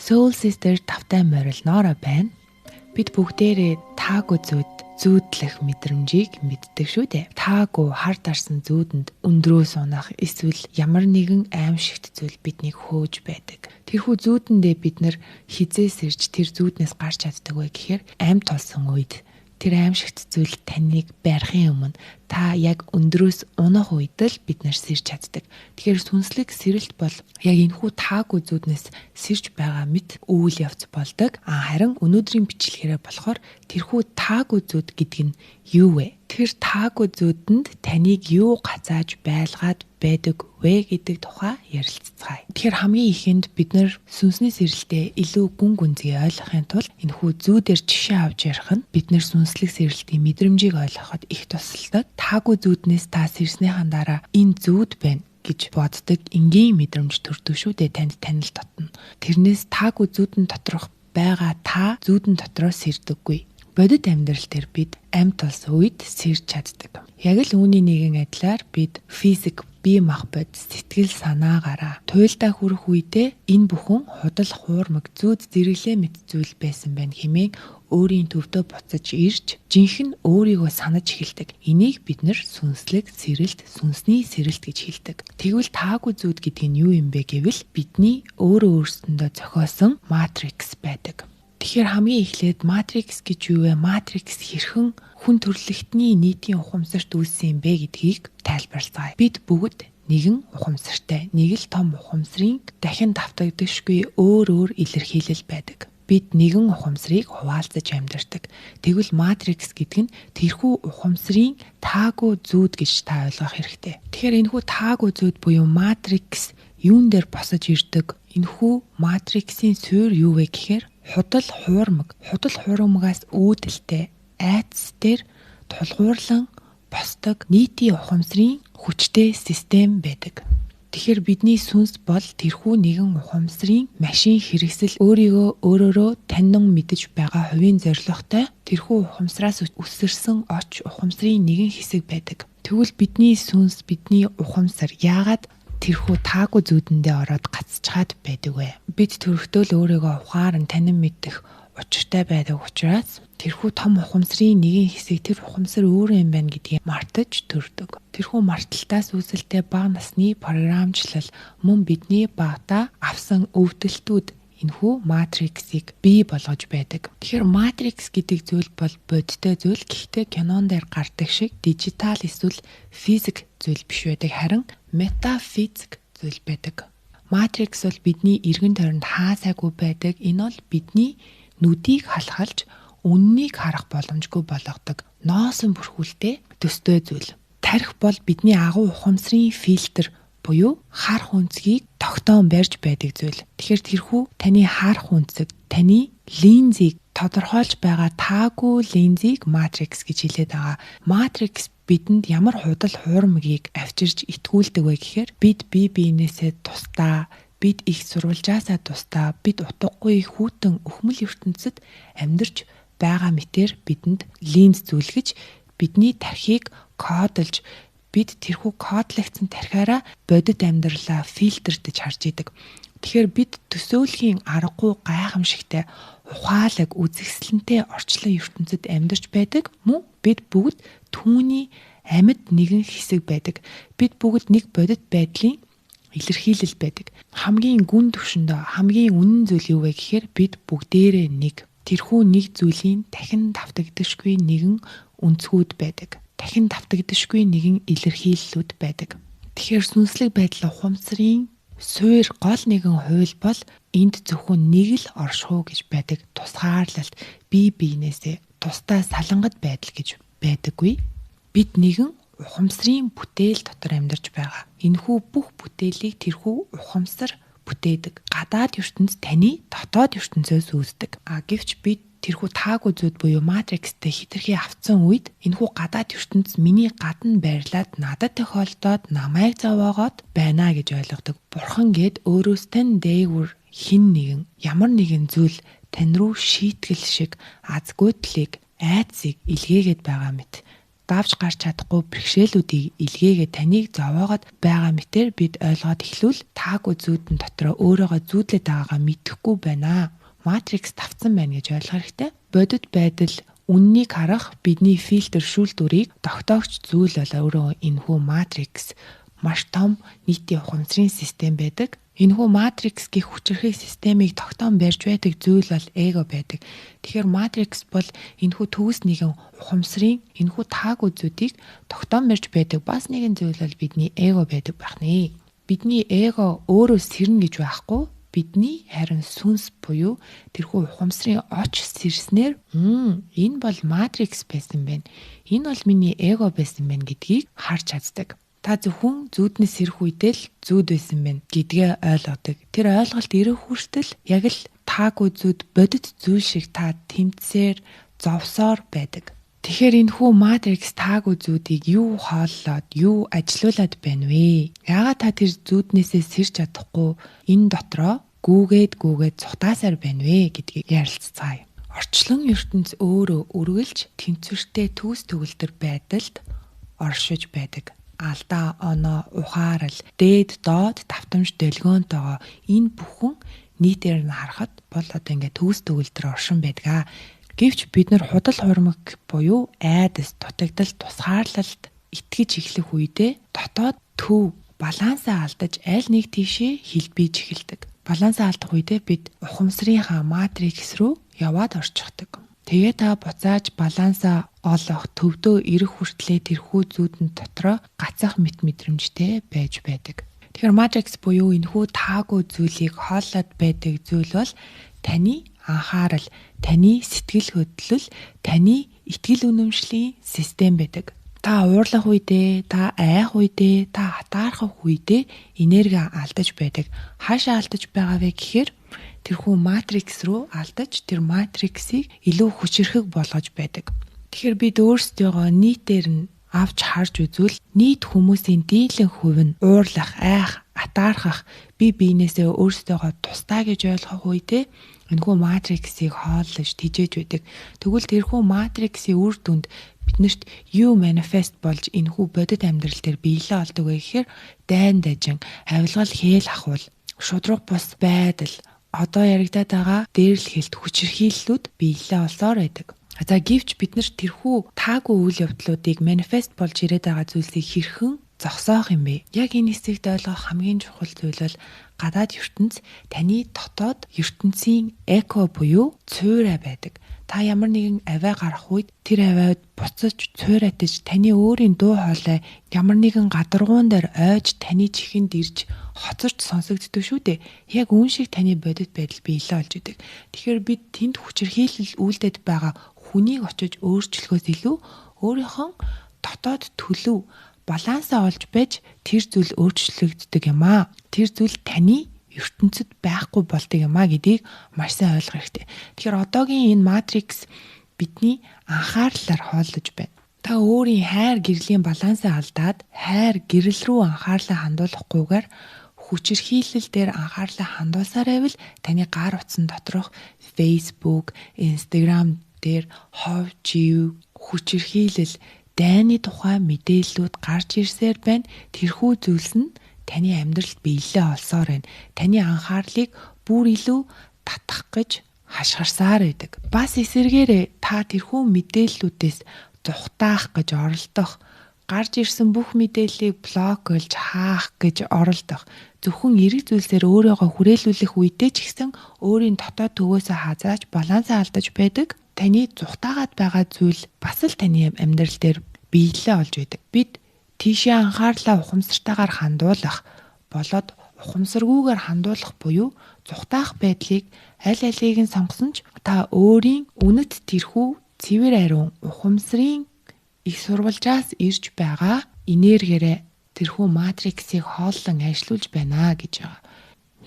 Soul Sister тавтай морил Нора байна. Бид бүгдээрээ таагүй зүүдлэх мэдрэмжийг мэддэг шүү дээ. Таагүй хар дарсан зүүдэнд өндрөө сунах эсвэл ямар нэгэн аимшигт зүйл биднийг хөөж байдаг. Тэрхүү зүүдэндээ бид нар хизээс ирж тэр зүүднээс гарч чаддаг вэ гэхээр амьд толсон үед тэр аимшигт зүйл таныг барихын өмнө та яг өндрөөс унах үед л бид нар сэрж чаддаг. Тэгэхээр сүнслэг сэрэлт бол яг энэхүү таагүй зүүднээс сэрж байгаа мэт үйл явц болдог. Харин өнөөдрийн бичлэгээрээ болохоор тэрхүү таагүй зүүд гэдэг нь юу вэ? Тэр таагүй зүүдэнд таныг юу гацааж байлгаад байдаг вэ гэдэг тухай ярилцгаая. Тэгэхээр хамгийн ихэнд бид нар сүнсний сэрэлтээ илүү гүн гүнзгий ойлгохын тулд энэхүү зүүдээр жишээ авч ярих нь бид нар сүнслэг сэрэлтийн мэдрэмжийг ойлгоход их тусалдаг. Таагүй зүүднээс та сэрснийхэн дараа энэ зүүд байна гэж боддог энгийн мэдрэмж төрдөг шүү дээ, танд танил дотно. Тэрнээс таагүй зүүдэн доторх байгаа та зүүдэн дотроо сэрдэггүй. Бодит амьдрал дээр бид амьд толсон үед сэрж чаддаг. Яг л үүний нэгэн адилаар бид физик бие махбод сэтгэл санаагаараа туйлдаа хүрэх үедээ энэ бүхэн худал хуурмаг зүүд зэрэглээ мэт зүйл байсан байна хэмээн өөрийн төвдөө буцаж ирж жинхэнэ өөрийгөө санаж эхэлдэг. Энийг бид нэр сүнслэг сэрэлт, сүнсний сэрэлт гэж хэлдэг. Тэгвэл таагүй зүүд гэдэг нь юу юм бэ гэвэл бидний өөрөө өөрсөндөө зохиосон матрикс байдаг. Тэгэхээр хамгийн эхлээд матрикс гэж юу вэ? Матрикс хэрхэн хүн төрлөختний нийтийн ухамсарт үүссэн юм бэ гэдгийг тайлбарлацгаая. Бид бүгд нэгэн ухамсартай, нэг л том ухамсарын дахин давтагдашгүй өөр илэрхийлэл байдаг. Бид нэгэн ухамсарыг хуваалцаж амьдардаг. Тэгвэл матрикс гэдэг нь тэрхүү ухамсарын таагүй зүүд гэж та ойлгох хэрэгтэй. Тэгэхээр энэхүү таагүй зүүд буюу матрикс юун дээр босож ирдэг? Энэхүү матриксийн суурь юу вэ гэхээр худал хуурмагаас үүдэлтэй айдас дээр тулгуурлан босдог нийтийн ухамсарын хүчтэй систем байдаг. Тэгэхээр бидний сүнс бол тэрхүү нэгэн ухамсарын машин хэрэгсэл өөрөөрөө танин мэдэж байгаа хувийн зорилготой тэрхүү ухамсараас үсэрсэн оч ухамсарын нэгэн хэсэг байдаг. Тэгвэл бидний сүнс, бидний ухамсар яагаад тэрхүү таагүй зүүдэндээ ороод гацчаад байдаг вэ? Бид төрөлтөө л өөрийгөө ухаан танин мэдэх учиртай байдаг учраас тэрхүү том ухамсарын нэгэн хэсэг тэр ухамсар өөрөө юм байна гэдгийг мартаж төрдөг. Тэрхүү марталтаас үүсэлтэй бага насны програмчлал мөн бидний багада авсан өвдөлтүүд энэхүү матриксыг бий болгож байдаг. Тэгэхээр матрикс гэдэг зүйл бол бодиттой зүйл. Гэхдээ кинон дээр гардаг шиг дижитал эсвэл физик зүйл биш байдаг. Харин метафизик зүйл байдаг. Матрикс бол бидний эргэн тойронд хаасаагүй байдаг. Энэ бол бидний нүдийг халахалж үннийг харах боломжгүй болгодог ноосон бүрхүүлтэй төстэй зүйл. Тарих бол бидний агуу ухамсарын фильтр буюу харах үнцгийг тогтоон барьж байдаг зүйл. Тэгэхээр тэрхүү таны харах үнцэг, таны линзийг тодорхойлж байгаа таагүй линзийг матрикс гэж хэлээд байгаа. Матрикс бидэнд ямар худал хуурмагийг авчирж итгүүлдэг вэ гэхээр бид бие биенээсээ тусдаа, бид их сурвалжаасаа тусдаа, бид утгагүй хүүтэн өхмөл ертөнцид амьдарч байгаа мэтэр бидэнд линз зүлгэж бидний тархийг кодолж бид тэрхүү кодлэгдсэн тархиараа бодит амьдралаа фильтрдэж харж идэг. Тэгэхээр бид төсөөлхийн аргагүй гайхамшигтай ухаалаг үзэсгэлэнтэй орчлон ертөнцид амьдарч байдаг мөн бид бүгд түүний амьд нэгэн хэсэг байдаг. Бид бүгд нэг бодит байдлын илэрхийлэл байдаг. Хамгийн гүн түвшиндөө хамгийн үнэн зүйл юу вэ гэхээр бид бүгдээрээ нэг. Тэрхүү нэг зүйлийн дахин давтагдашгүй нэгэн үнцгүүд байдаг. Дахин давтагдашгүй нэгэн илэрхийллүүд байдаг. Тэгэхээр сүнслэг байдал ухамсарын суурь гол нэгэн хууль бол энд зөвхөн нэг л оршихуй гэж байдаг. Тусгаарлалт бие биенээсээ тусдаа салангат байдал гэж байдаггүй. Бид нэгэн ухамсарын бүтээл дотор амьдарч байгаа. Энэхүү бүх бүтээлийг тэрхүү ухамсар бүтээдэг. Гадаад ертөнц таны дотоод ертөнцөөс үүсдэг. Гэвч бид тэрхүү таагүй зүүд буюу матрикстэй хитрхи авцсан үед энэхүү гадаад ертөнц миний гадна байрлаад надад тохиолдоод намайг зовоогоод байна гэж ойлгодог. Бурхан гээд өөрөөс тань дээгүр хин нэгэн ямар нэгэн зүйл тань руу шийтгэл шиг азгүйтлийг айдсыг илгээгээд байгаа мэт давж гарч чадахгүй бэрхшээлүүдийг илгээгээд таныг зовоогоод байгаа мэтэр бид ойлгоод эхлүүл таагүй зүүдэн дотроо өөрийгөө зүүдлээд байгаагаа мэдэхгүй байна. Матрикс давтсан байна гэж ойлгох хэрэгтэй. Бодит байдал үннийг харах бидний фильтр шүүлтүүрийг тогтоогч зүйл бол өөрөө энэхүү матрикс маш том нийтийн ухамсарын систем байдаг. Энэхүү матрикс гэх хүчирхэг системийг тогтоон барьж байдаг зүйл бол эго байдаг. Тэгэхээр матрикс бол энэхүү төгс нэгэн ухамсарын энэхүү таагүй зүйдийг тогтоон барьж байдаг бас нэгэн зүйл бол бидний эго байдаг байх нэ. Бидний эго өөрөө сэрнэ гэж байхгүй. Бидний харин сүнс буюу тэрхүү ухамсарын оч сэрснээр энэ бол матрикс байсан байна. Энэ бол миний эго байсан байна гэдгийг харж чаддаг. Та зөвхөн зүүднээс ирэх үедээ л зүүд байсан байна гэдгээ ойлгодог. Тэр ойлголт ирэх хүртэл яг л таагүй зүүд бодит зүйл шиг та тэмцээр зовсоор байдаг. Тэгэхээр энэхүү матрикс таагүй зүүдийг юу хооллоод, юу ажилуулад байна вэ? Яагаад та тэр зүүднээсээ сэрч чадахгүй энэ дотроо гүүгээд цухтаасаар байна вэ гэдгийг ярилцгаая. Орчлон ертөнц өөрөө үргэлж тэнцвэртэй төс төгөлдөр байдалд оршиж байдаг. Алдаа, оноо, ухаарал, дээд, доод, давтамж, дэлгөөнтэйгоо энэ бүхэн нийтээр нь харахад бол одоо ингээд төгс төгөлдөр оршин байдаг. Гэвч бид нар худал хуурмаг буюу айдас, дутагдал, тусгаарлалд итгэж эхлэх үедээ дотоод төв балансаа алдаж аль нэг тийшээ хилбиж эхэлдэг. Балансаа алдах үедээ бид ухамсарынхаа матрикс руу яваад орчихдог. Тэгээ та буцааж балансаа олох төвдөө ирэх хүртлээр тэрхүү зүүдэн дотроо гацах мэдрэмжтэй байж байдаг. Тэгэхээр матрикс буюу энэхүү таагүй зүйлийг хооллоод байдаг зүйл бол таны анхаарал, таны сэтгэл хөдлөл, таны итгэл үнэмшлийн систем байдаг. Та уурлах үедээ, та айх үедээ, та хатаархах үедээ энерги алдаж байдаг. Хаашаа алдаж байгаа вэ гэхээр тэрхүү матрикс руу алдаж тэр матриксыг илүү хүчирхэг болгож байдаг. Тэгэхээр бид өөрсдийгөө нийтээр нь авч харж үзвэл нийт хүмүүсийн дийлэн хувь нь уурлах, айх, атаархах, бие биенээсээ өөрсдийгөө тусдаа гэж ойлгох үедээ энэхүү матриксыг хооллож тижээж байдаг. Тэгвэл тэрхүү матриксийн үр дүнд биднэрт юу манифест болж энэхүү бодит амьдрал дээр биелээ олдог вэ гэхээр дайн дажин, авилгал хээл ахвал, шудраг бус байдал, одоо яригадаад байгаа дээрлэл хэлт хүчирхийллүүд биелээ олсоор байдаг. За гэвч бид нар тэрхүү таагүй үйл явдлуудыг манифест болж ирээд байгаа зүйлсийг хэрхэн зогсоох юм бэ? Яг энэ хэсэгт ойлгох хамгийн чухал зүйл бол гадаад ертөнц таны дотоод ертөнцийн эко буюу цуурай байдаг. Та ямар нэгэн авиа гарах үед тэр авиад буцаж цуурайтаж таны өөрийн дуу хоолой ямар нэгэн гадаргуун дээр ойж таны чихэнд ирж хоцорч сонсогддог шүү дээ. Яг үүн шиг таны бодит байдал биелээ олж идэг. Тэгэхээр бид тэнд хүчирхийлэл үйлдэж байгаа хүнийг очиж өөрчлөхөөс илүү өөрийнхөө дотоод төлөв балансаа олж байж тэр зүйл өөрчлөгддөг юм аа. Тэр зүйл таны ертөнцид байхгүй болдог юм а гэдгийг маш сайн ойлгох хэрэгтэй. Тэгэхээр одоогийн энэ матрикс бидний анхаарлаар хооллож байна. Та өөрийн хайр гэрлийн балансаа алдаад хайр гэрэл рүү анхаарлаа хандуулахгүйгээр хүчирхийлэл дээр анхаарлаа хандуулсаар байвал таны гар утсан доторх Facebook, Instagram дээр хов жив хүчирхийлэл дайны тухай мэдээллүүд гарч ирсээр байна. Тэрхүү зүйлс нь таны амьдралд биелээ олсоор байна. Таны анхаарлыг бүр илүү татах гэж хашгирсаар байдаг. Бас эсэргээрээ та тэрхүү мэдээллүүдээс зүхтаах гэж оролдох, гарч ирсэн бүх мэдээллийг блоколж хаах гэж оролдох, зөвхөн эрэг зүйлсээр өөрийгөө хүрээлүүлэх үедээ ч гэсэн өөрийн дотоод төвөөсөө хазааж балансаа алдаж байдаг. Таны зүхтаагаад байгаа зүйл бас л таны амьдрал дээр биелээ олж байдаг. Бид тийшээ анхаарлаа ухамсартайгаар хандуулах болоод ухамсаргүйгээр хандуулах буюу зүхтаах байдлыг аль алийг нь сонгосон ч та өөрийн үнэт тэрхүү цэвэр ариун ухамсарын их сурвалжаас ирж байгаа энергиэрээ тэрхүү матриксыг хооллон ажилуулж байна гэж байгаа.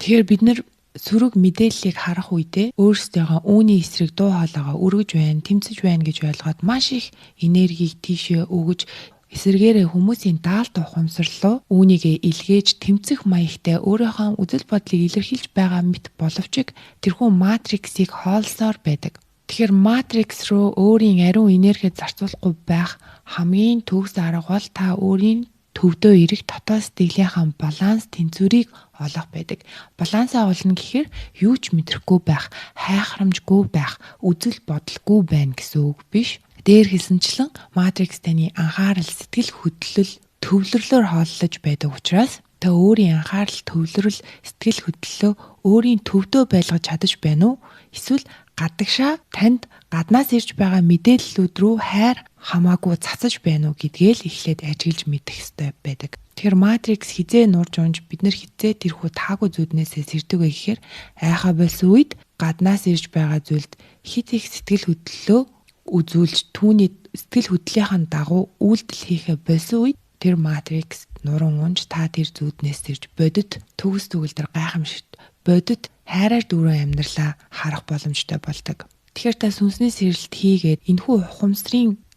Тэгэхээр бид нар сөрөг мэдээллийг харах үедээ өөрсдийнхөө үүний эсрэг дуу хоолойгоо өргөж байна, тэмцэж байна гэж ойлгоод маш их энергийг тийшээ өгөж эсэргээрээ хүмүүсийн даалт ухамсарлуу үүнийгээ илгээж тэмцэх маягтай өөрийнхөө үзэл бодлыг илэрхийлж байгаа мэт боловч тэрхүү матриксыг хоолсоор байдаг. Тэгэхээр матрикс руу өөрийн ариун энерги зарцуулахгүй байх хамгийн төгс арга бол та өөрийн төвдөө эрэх дотоод сэтгэлийнхаа баланс тэнцвэрийг олох байдаг. Балансаа олно гэхээр юу ч мэдрэхгүй байх, хайхрамжгүй байх, үзэл бодолгүй байна гэсэн үг биш. Дээр хэлсэнчлэн матрикс таны анхаарал, сэтгэл хөдлөл төвлөрлөөр хооллож байдаг учраас та өөрийн анхаарал, төвлөрөл, сэтгэл хөдлөлөө өөрийн төвдөө байлгаж чадаж байна уу? Эсвэл гадагшаа танд гаднаас ирж байгаа мэдээллүүд рүү хайр хамаагүй цацаж байна уу гэдгээл эхлээд ажиглаж мэдэх хэрэгтэй байдаг. Тэгэхээр матрикс хизээ нурж унж бид нар хизээ тэрхүү таагүй зүуднээсээ сэрдэг вэ гэхээр айхаа болсон үед гаднаас ирж байгаа зүйлд хит их сэтгэл хөдлөлөө үзүүлж түүний сэтгэл хөдлөлийнхаа дагуу үйлдэл хийхэ болсон үед тэр матрикс нуран унж та тэр зүуднээс ирж бодит төгс төгөлдөр гайхамшигт бодит хайраар дүүрэн амьдралаа харах боломжтой болдог. Тэгэхээр та сүнсний сэрэлт хийгээд энэхүү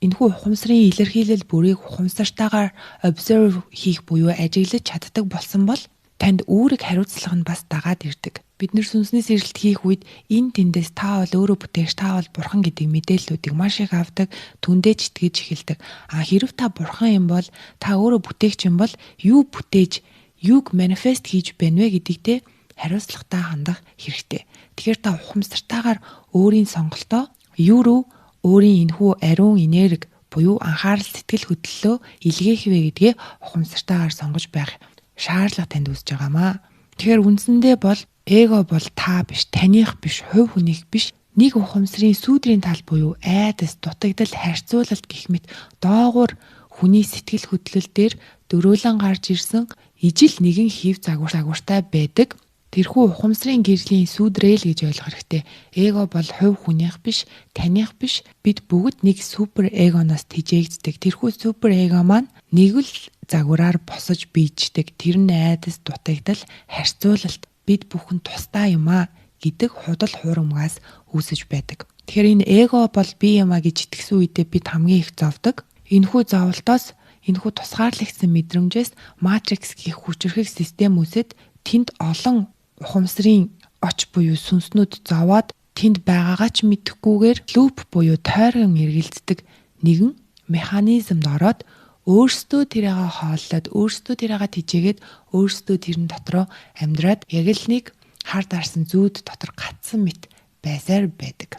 ухамсарын илэрхийлэл бүрийг ухамсартайгаар observe хийх буюу ажиглаж чаддаг болсон бол танд үүрэг хариуцлага нь бас дагаад ирдэг. Бид нэр сүнсний сэрэлт хийх үед энэ тэндээс та бол өөрөө бүтээгч, та бол бурхан гэдэг мэдээллүүдийг маш их авдаг, түндэж итгэж эхэлдэг. Хэрв та бурхан юм бол, та өөрөө бүтээгч юм бол юу бүтээж, юуг манифест хийж байна вэ гэдэгтээ хариуцлагатай хандах хэрэгтэй. Тэгэхээр та ухамсартайгаар өөрийн сонголтоо юу руу өөрийн энэхүү ариун энерги буюу анхаарал, сэтгэл хөдлөлөө илгээх вэ гэдгээ ухамсартайгаар сонгож байх шаардлага танд үүсэж байгаамаа. Тэгэхээр үндсэндээ бол эго бол та биш, таних биш, хувь хүнийх биш. Нэг ухамсарын сүүдрийн тал буюу айдас, дутагдал, харьцуулалт гэх мэт доогуур хүний сэтгэл хөдлөл дээр дөрөөлөн гарч ирсэн ижил нэгэн хийв загвартай байдаг. Тэрхүү ухамсарын гэрлийн сүүдрээл гэж ойлгох хэрэгтэй. Эго бол хувь хүнийх биш, таних биш. Бид бүгд нэг супер эгоноос тэжээгддэг. Тэрхүү супер эго маань нэг л загвараар босож биеждэг. Тэр нь айдас, дутагдал, харьцуулалт бид бүхэн тустай юм а гэдэг худал хуурмгаас үүсэж байдаг. Тэгэхээр энэ эго бол би юм а гэж итгэсэн үедээ бид хамгийн их зовдөг. Энэхүү зовлтоос, энэхүү тусгаарлагдсан мэдрэмжээс матрикс гэх хүчрхэг систем үүсэт тэнд олон ухамсарын оч буюу сүнснүүд зовоод тэнд байгаагаа ч мэдэхгүйгээр луп буюу тойрон эргэлддэг нэгэн механизмд ороод өөрсдөө тэрийг хооллоод өөрсдөө тэрийг тэжээгээд өөрсдөө тэрэн дотроо амьдраад яг л нэг хар дарсан зүүд дотор гацсан мэт байсаар байдаг.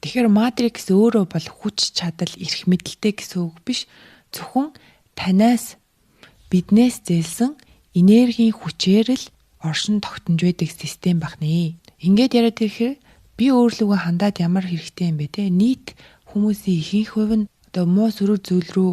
Тэгэхээр матрикс өөрөө бол хүч чадал, эрх мэдэлтэй гэсэн үг биш. Зөвхөн танаас биднээс зээлсэн энергийн хүчээр л оршин тогтнож байдаг систем бахнэ. Ингээд яриад ирэхээр би өөрлөгөө хандаад ямар хэрэгтэй юм бэ те? Нийт хүмүүсийн ихэнх хувь нь одоо муу сөрөг зүйл рүү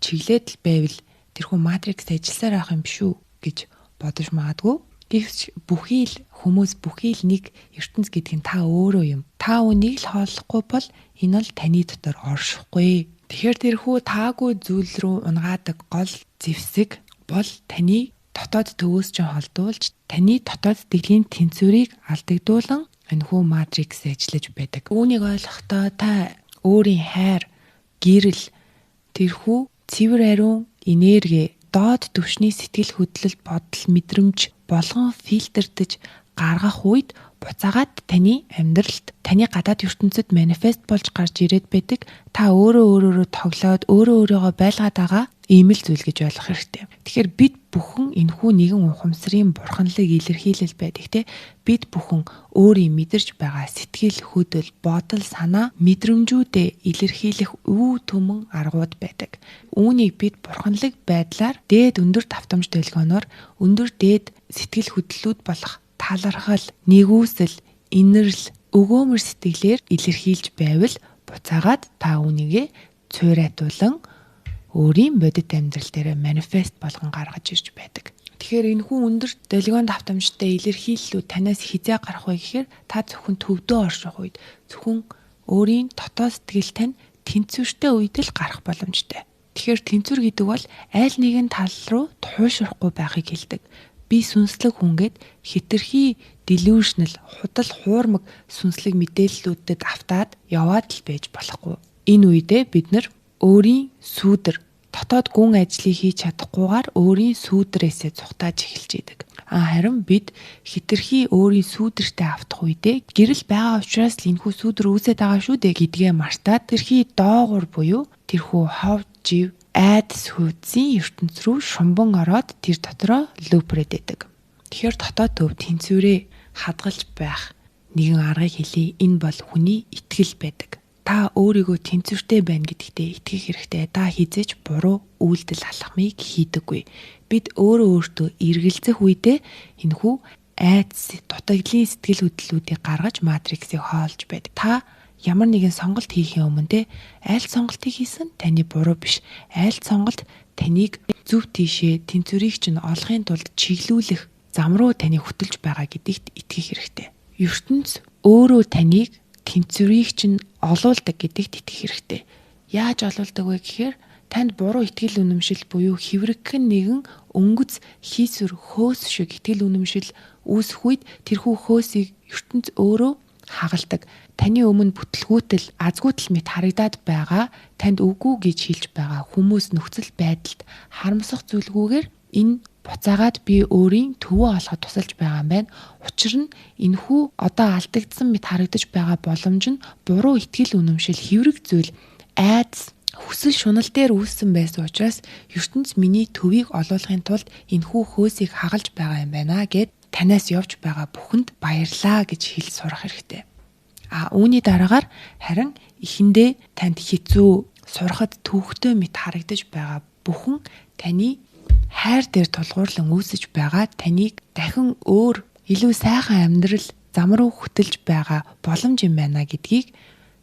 чиглээд л байвал тэрхүү матрикс ажилласаар авах юм биш үү гэж бодож магадгүй. Гэвч бүхий л хүмүүс бүхий л нэг ертөнц гэдэг нь та өөрөө юм. Та үнийг л хооллохгүй бол энэ бол таны дотор оршихгүй. Тэгэхээр тэрхүү таагүй зүйл рүү унгаадаг гол зэвсэг бол таны дотоод төвөөс ч холдуулж таны дотоод сэтгэлийн тэнцвэрийг алдагдуулан энэхүү матрикс ажиллаж байдаг. Үүнийг ойлгохдоо та өөрийн хайр, гэрэл, тэрхүү цэвэр ариун энерги, доод түвшний сэтгэл хөдлөл, бодол, мэдрэмж болгон фильтрдэж гаргах үед буцаагаад таны амьдралд, таны гадаад ертөнцид манифест болж гарч ирээд байдаг. Та өөрөөрөө тоглоод өөрийгөө байлгаад байгаа ийм л зүйл гэж ойлгох хэрэгтэй. Тэгэхээр бид бүхэн энэхүү нэгэн ухамсарын бурханлаг илэрхийлэл байдаг те. Бид бүхэн өөрийн мэдэрч байгаа сэтгэл, хөдөл, бодол, санаа, мэдрэмжүүдээ илэрхийлэх өв төмөн аргууд байдаг. Үүнийг бид бурханлаг байдлаар дээд өндөр давтамж долгионоор өндөр дээд сэтгэл хөдлөлүүд болох талархал, нэгүсэл, инэрл, өгөөмөр сэтгэлээр илэрхийлж байвал буцаагаад та үүнийгээ цуурайтуулан өөрийн бодит амьдрал дээр манифест болгон гаргаж ирж байдаг. Тэгэхээр энэхүү өндөр долгион давтамжтай илэрхийллүүд танаас хизээ гарах вэ гэхээр та зөвхөн төвдөө орших үед, зөвхөн өөрийн дотоод сэтгэл тань тэнцвэртэй үед л гарах боломжтой. Тэгэхээр тэнцвэр гэдэг бол аль нэгэн тал руу туушрахгүй байхыг хэлдэг. Би сүнслэг хүнгээд хитрхи delusional, худал хуурмаг сүнслэг мэдээллүүдэд автаад яваад л байж болохгүй. Энэ үедээ бид нар өөрийн сүүдэр дотоод гүн ажлыг хийж чадахгүйгээр өөрийн сүүдрээсээ цухтааж эхэлж идэг. Харин бид хитрхи өөрийн сүүдэртээ автах үедээ гэрэл байгаа учраас л энэхүү сүүдэр үүсээд байгаа шүү дээ гэдгээ мартаад тэрхий доогуур буюу тэрхүү хов жив айдас хүйдсийн ертөнц рүү шумбан ороод тэр дотроо лүпрээд байдаг. Тэгэхээр дотоод төв тэнцвэрээ хадгалж байх нэгэн аргыг хэлье. Энэ бол хүний итгэл байдаг. Та өөрийгөө тэнцвэртэй байна гэдэгтээ итгэх хэрэгтэй. Та хизээж буруу үйлдэл алхмыг хийдэггүй. Бид өөртөө эргэлзэх үедээ энэхүү айдас дутагдлын сэтгэл хөдлөлүүдийг гаргаж матриксыг хоолж байдаг. Та ямар нэгэн сонголт хийхин өмнө аль сонголтыг хийсэн таны буруу биш. Аль сонголт таныг зөв тийшээ тэнцвэрийг чинь олохын тулд чиглүүлэх зам руу таныг хөтөлж байгаа гэдэгт итгэх хэрэгтэй. ертөнц өөрөө таныг тэнцвэрийг чинь олуулдаг гэдэгт итгэх хэрэгтэй. Яаж олуулдаг вэ гэхээр танд буруу итгэл үнэмшил буюу хэврэгхэн нэгэн өнгөц хийсвэр хөөс шиг итгэл үнэмшил үүсэх үед тэрхүү хөөсийг ертөнц өөрөө хагалдаг. Таны өмнө бүтлгүүтэл азгүйтэл мэт харагдаад байгаа танд үгүй гэж хэлж байгаа хүмүүс нөхцөл байдалд харамсах зүйлгүйгээр энэ буцаагаад би өөрийн төвөө олоход тусалж байгаа юм байна. Учир нь энэхүү одоо алдагдсан мэт харагдаж байгаа боломж нь буруу итгэл үнэмшил хэврэг зүйл айдас хүсэл шунал дээр үүссэн байсан учраас ертөнц миний төвийг олуулахын тулд энэхүү хөөсийг хагалж байгаа юм байна гэд танаас явж байгаа бүхэнд баярлаа гэж хэлж сурах хэрэгтэй. Үүний дараагаар харин эхэндээ танд хэцүү сурахад төвөгтэй мэт харагдаж байгаа бүхэн таны хайр дээр тулгуурлан үүсэж байгаа таныг дахин өөр илүү сайхан амьдрал зам руу хөтөлж байгаа боломж юм байна гэдгийг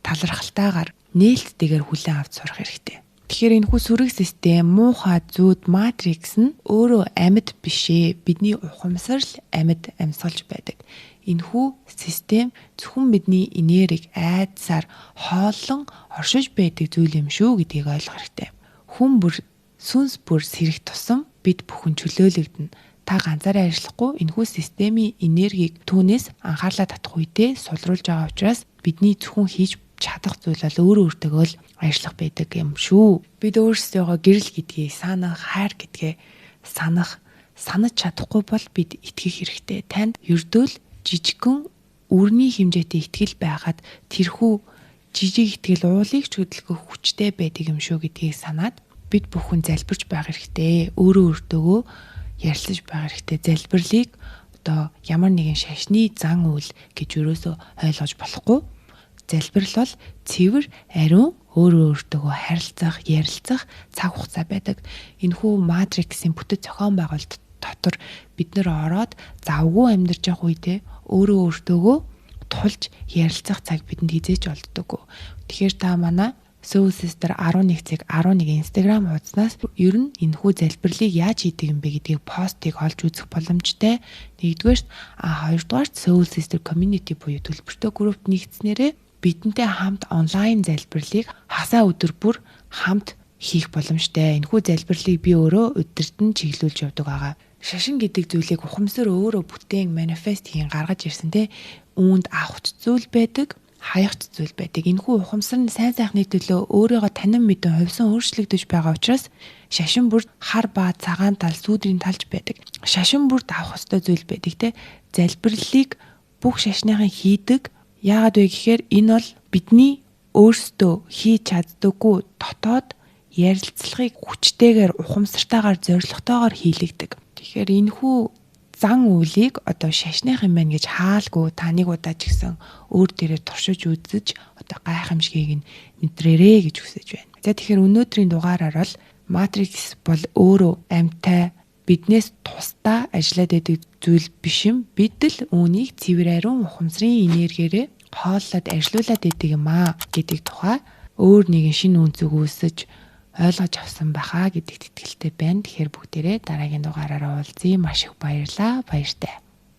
талархалтайгаар нээлттэйгээр хүлээн авч сурах хэрэгтэй. Тэгэхээр энэхүү сүрэг систем, муухай зүүд, матрикс нь өөрөө амьд бишээ. Бидний ухамсар л амьд амьсгалж байдаг. Энэхүү систем зөвхөн бидний энерги айдсаар хооллон оршиж байдаг зүйл юм шүү гэдгийг ойлгох хэрэгтэй. Хүн бүр сүнс бүр сэрэх тусам бид бүхэн чөлөөлөгдөнө. Та ганцаараа ажиллахгүй энэхүү системийн энергийг түүнээс анхаарлаа татах үедээ сулруулж байгаа учраас бидний зөвхөн хийж чадах зүйл бол өөртөө л ажиллах байдаг юм шүү. Бид өөрсдөө гэрэл гэдгийг санах, хайр гэдгээ санаж чадахгүй бол бид итгэх хэрэгтэй. Танд ердөөл жижигхэн үрний хэмжээтэй итгэл байхад тэрхүү жижиг итгэл уулыг ч хөдөлгөх хүчтэй байдаг юм шүү гэдгийг санаад бид бүхэн залбирч байх хэрэгтэй. Өөртөө ярилцаж байх хэрэгтэй. Залбирлыг одоо ямар нэгэн шашны зан үйл гэж юусоо ойлгож болохгүй. Залбирал бол цэвэр, ариун, өөртөө харилцах, ярилцах цаг хугацаа байдаг. Энэхүү матриксийн бүтэц зохион байгуулалт дотор бид нэр ороод завгүй амьдарч явах үедээ өөртөө тулж ярилцах цаг бидэнд хизээж олддоггүй. Тэгэхээр та манай Soul Sister 11-11 Instagram хуудаснаас ер нь энэхүү залбирлыг яаж хийдэг юм бэ гэдгийг постыг олж үзэх боломжтой. Нэгдүгээрт хоёрдугаарт Soul Sister Community буюу төлбөртэй группт нэгдснээрээ бидэнтэй хамт онлайн залбирлыг хасаа өдөр бүр хамт хийх боломжтой. Энэхүү залбирлыг би өөрөө өдөртөн чиглүүлж явдаг байгаа. Шашин гэдэг зүйлийг ухамсар өөрөө бүтээн манифест хийн гаргаж ирсэн те. Үүнд авахч зүйл байдаг, хаягч зүйл байдаг. Энэхүү ухамсар нь сайн сайхны төлөө өөрийгөө танин мэдэн хувьсан өөрчлөгдөж байгаа учраас шашин бүрд хар ба цагаан тал сүүдрийн талж байдаг. Шашин бүрд авах ёстой зүйл байдаг те. Залбирлыг бүх шашныхан хийдэг. Яагаад вэ гэхээр энэ бол бидний өөрсдөө хийж чаддаггүй дотоод ярилцлагыг хүчтэйгээр ухамсартайгаар зорилготойгоор хийлэгдэг. Тэгэхээр энэхүү зан үйлийг одоо шашных юм байна гэж хаалгүй таныг удаа ч гэсэн өөр дээрээ туршиж үзэж одоо гайхамшигыг нь мэдрээрээ гэж хүсэж байна. За тэгэхээр өнөөдрийн дугаараар бол матрикс бол өөрөө амьтай биднээс тусдаа ажиллаад байдаг зүйл биш юм. Бид л үүнийг цэвэр ариун ухамсарын энергиэрээ хооллоод ажилуулад байдаг юм аа гэдэг тухай өөр нэгэн шинэ үнцэг үүсэж ойлгож авсан байхаа гэдэгт итгэлтэй байна. Тэгэхээр бүгдээрээ дараагийн дугаараараа уулзъя. Маш их баярлалаа. Баяртай.